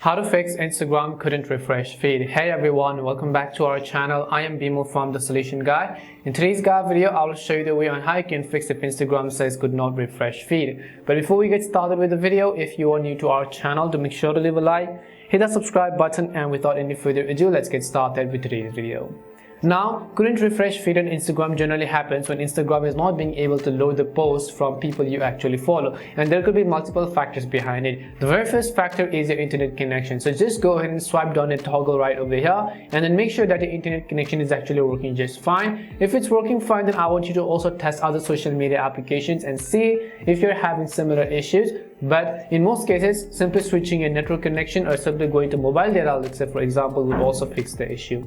How to fix Instagram couldn't refresh feed. Hey everyone, welcome back to our channel. I am Bimo from The Solution Guy. In today's guide video, I will show you the way on how you can fix if Instagram says could not refresh feed. But before we get started with the video, if you are new to our channel, do make sure to leave a like, hit that subscribe button, and without any further ado, let's get started with today's video. Now, couldn't refresh feed on Instagram generally happens when Instagram is not being able to load the posts from people you actually follow, and there could be multiple factors behind it. The very first factor is your internet connection. So just go ahead and swipe down the toggle right over here and then make sure that your internet connection is actually working just fine. If it's working fine, then I want you to also test other social media applications and see if you're having similar issues. But in most cases, simply switching your network connection or simply going to mobile data, let's say for example, would also fix the issue.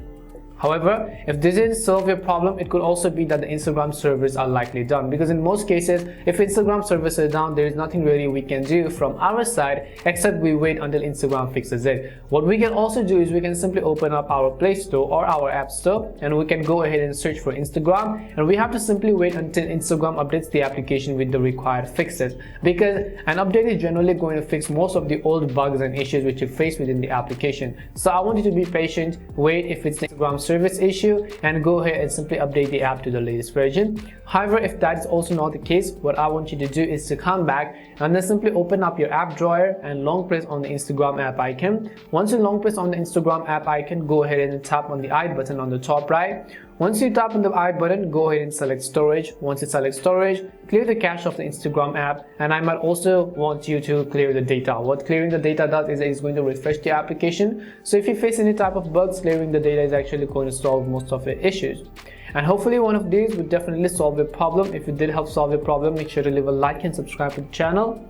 However, if this didn't solve your problem, it could also be that the Instagram servers are likely down, because in most cases, if Instagram servers are down, there is nothing really we can do from our side except we wait until Instagram fixes it. What we can also do is we can simply open up our Play Store or our App Store and we can go ahead and search for Instagram, and we have to simply wait until Instagram updates the application with the required fixes, because an update is generally going to fix most of the old bugs and issues which you face within the application. So I want you to be patient, wait if it's the Instagram service issue, and go ahead and simply update the app to the latest version. However, if that is also not the case, what I want you to do is to come back and then simply open up your app drawer and long press on the Instagram app icon. Once you long press on the Instagram app icon, go ahead and tap on the I button on the top right. Once you tap on the I button, go ahead and select storage. Once you select storage, clear the cache of the Instagram app, and I might also want you to clear the data. What clearing the data does is it's going to refresh the application. So if you face any type of bugs, clearing the data is actually going to solve most of your issues. And hopefully one of these would definitely solve your problem. If it did help solve your problem, make sure to leave a like and subscribe to the channel.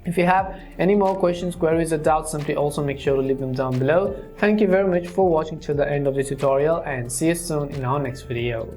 If you have any more questions, queries or doubts, simply also make sure to leave them down below. Thank you very much for watching till the end of the tutorial, and see you soon in our next video.